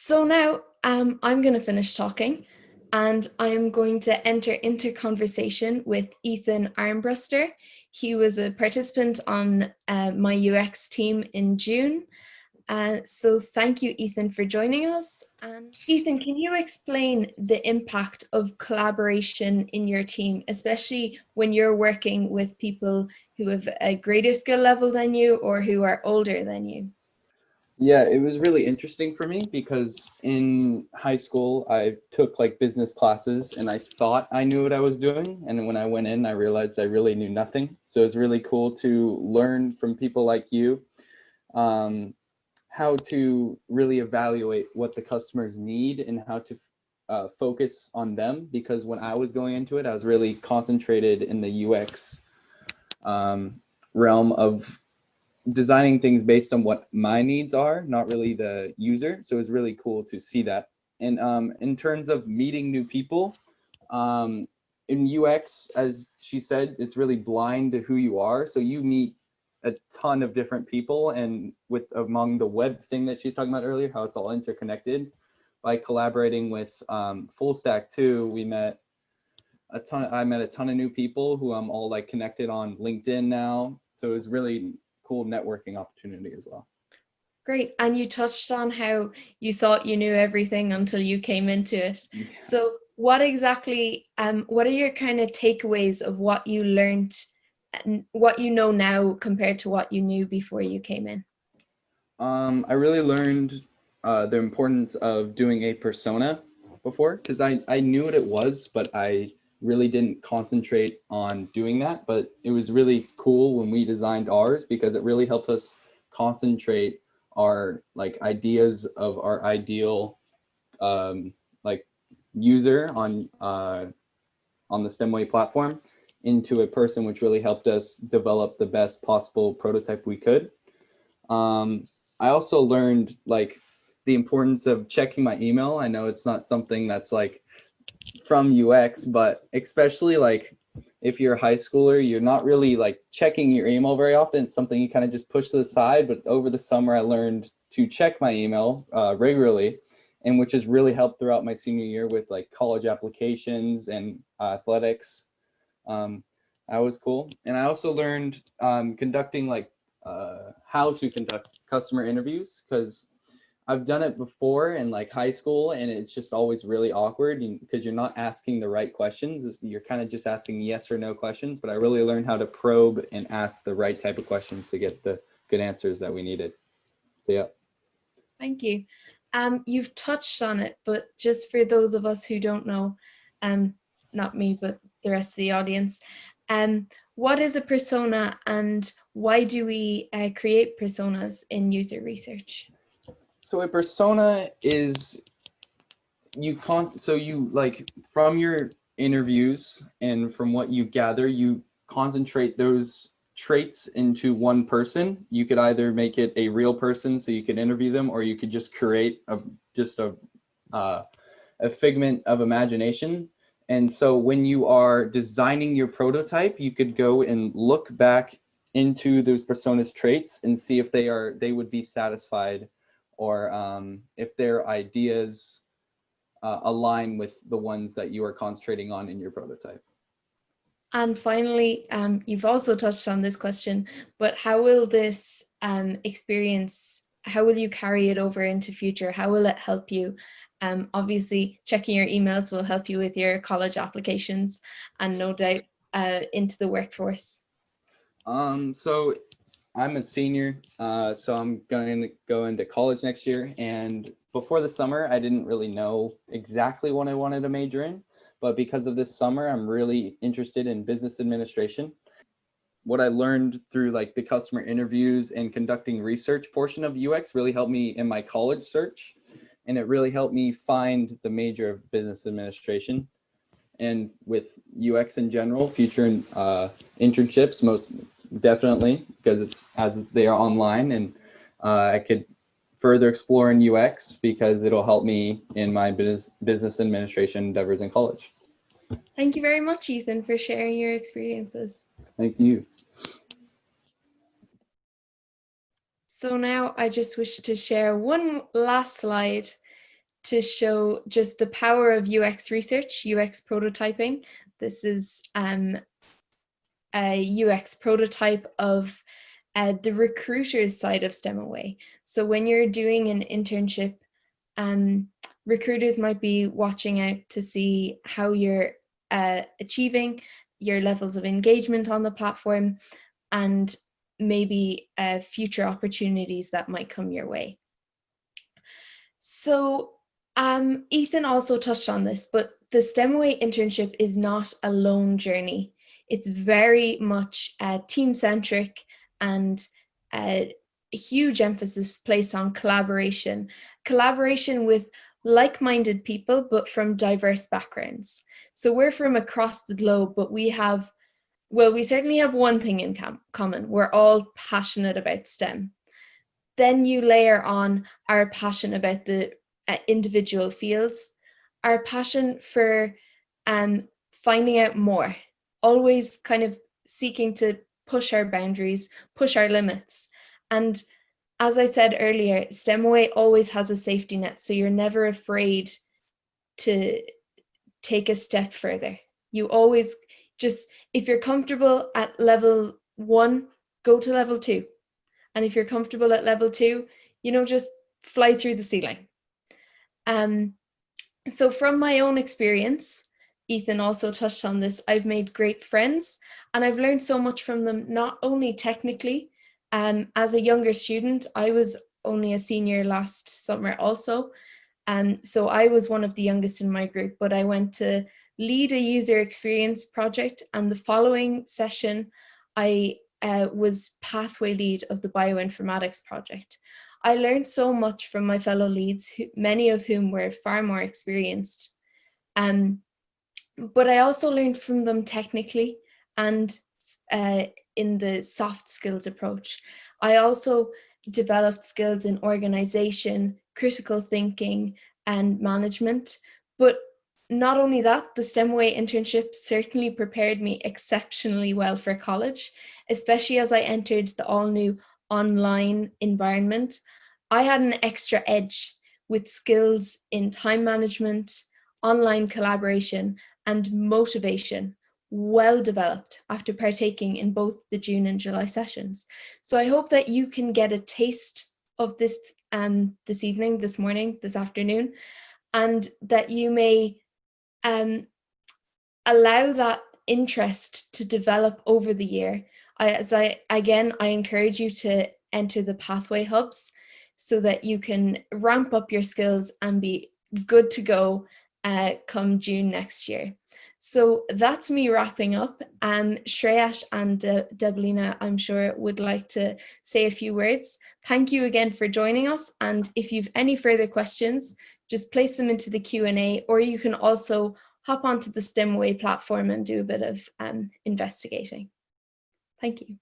So now I'm going to finish talking and I'm going to enter into conversation with Ethan Armbruster. He was a participant on my UX team in June. So thank you, Ethan, for joining us. And Ethan, can you explain the impact of collaboration in your team, especially when you're working with people who have a greater skill level than you or who are older than you? Yeah, it was really interesting for me because in high school I took like business classes and I thought I knew what I was doing. And when I went in, I realized I really knew nothing. So it's really cool to learn from people like you um, how to really evaluate what the customers need and how to focus on them. Because when I was going into it, I was really concentrated in the UX realm of designing things based on what my needs are, not really the user. So it's really cool to see that. And in terms of meeting new people, um, in UX, as she said, it's really blind to who you are. So you meet a ton of different people, and with among the web thing that she's talking about earlier, how it's all interconnected. By collaborating with Full Stack too, we met a ton. I met a ton of new people who I'm all like connected on LinkedIn now. So it was really cool networking opportunity as well. Great. And you touched on how you thought you knew everything until you came into it. Yeah. So what exactly, what are your kind of takeaways of what you learned and what you know now compared to what you knew before you came in? I really learned the importance of doing a persona before, because I knew what it was, but I really didn't concentrate on doing that. But it was really cool when we designed ours because it really helped us concentrate our like ideas of our ideal like user on the STEMway platform into a person, which really helped us develop the best possible prototype we could. Um, I also learned like the importance of checking my email. I know it's not something that's like from UX, but especially like if you're a high schooler, you're not really like checking your email very often. It's something you kind of just push to the side. But over the summer, I learned to check my email regularly, and which has really helped throughout my senior year with like college applications and athletics. Um, that was cool. And I also learned conducting like how to conduct customer interviews, because I've done it before in like high school, and it's just always really awkward because you're not asking the right questions. You're kind of just asking yes or no questions. But I really learned how to probe and ask the right type of questions to get the good answers that we needed. So yeah. Thank you. You've touched on it, but just for those of us who don't know, um, not me, but the rest of the audience, what is a persona and why do we create personas in user research? So a persona is so you like from your interviews and from what you gather, you concentrate those traits into one person. You could either make it a real person so you could interview them, or you could just create just a figment of imagination. And so when you are designing your prototype, you could go and look back into those personas traits and see if they would be satisfied, or if their ideas align with the ones that you are concentrating on in your prototype. And finally, you've also touched on this question, but how will this experience, how will you carry it over into future? How will it help you? Obviously, checking your emails will help you with your college applications and no doubt into the workforce. So I'm a senior, so I'm going to go into college next year. And before the summer, I didn't really know exactly what I wanted to major in. But because of this summer, I'm really interested in business administration. What I learned through like the customer interviews and conducting research portion of UX really helped me in my college search. And it really helped me find the major of business administration. And with UX in general, future internships, most definitely, because it's as they are online, and I could further explore in UX because it'll help me in my business administration endeavors in college. Thank you very much, Ethan, for sharing your experiences. Thank you. So now I just wish to share one last slide to show just the power of UX research, UX prototyping. This is a UX prototype of the recruiter's side of STEM Away. So when you're doing an internship, recruiters might be watching out to see how you're achieving your levels of engagement on the platform, and maybe future opportunities that might come your way. So Ethan also touched on this, but the STEM Away internship is not a lone journey. It's very much team-centric, and a huge emphasis placed on collaboration with like-minded people, but from diverse backgrounds. So we're from across the globe, but we certainly have one thing in common. We're all passionate about STEM. Then you layer on our passion about the individual fields, our passion for finding out more, always kind of seeking to push our boundaries, push our limits. And as I said earlier, STEM Away always has a safety net, so you're never afraid to take a step further. You always just, if you're comfortable at level 1, go to level 2. And if you're comfortable at level 2, just fly through the ceiling. So from my own experience, Ethan also touched on this, I've made great friends, and I've learned so much from them, not only technically. As a younger student, I was only a senior last summer also. So I was one of the youngest in my group, but I went to lead a user experience project, and the following session, I was pathway lead of the bioinformatics project. I learned so much from my fellow leads, many of whom were far more experienced. But I also learned from them technically and in the soft skills approach. I also developed skills in organization, critical thinking, and management. But not only that, the STEM Away internship certainly prepared me exceptionally well for college, especially as I entered the all-new online environment. I had an extra edge with skills in time management, online collaboration, and motivation, well developed after partaking in both the June and July sessions. So I hope that you can get a taste of this this evening, this morning, this afternoon, and that you may allow that interest to develop over the year. I encourage you to enter the pathway hubs so that you can ramp up your skills and be good to go come June next year. So that's me wrapping up. Shreyash and Deblina, I'm sure, would like to say a few words. Thank you again for joining us. And if you've any further questions, just place them into the Q&A, or you can also hop onto the STEM Away platform and do a bit of investigating. Thank you.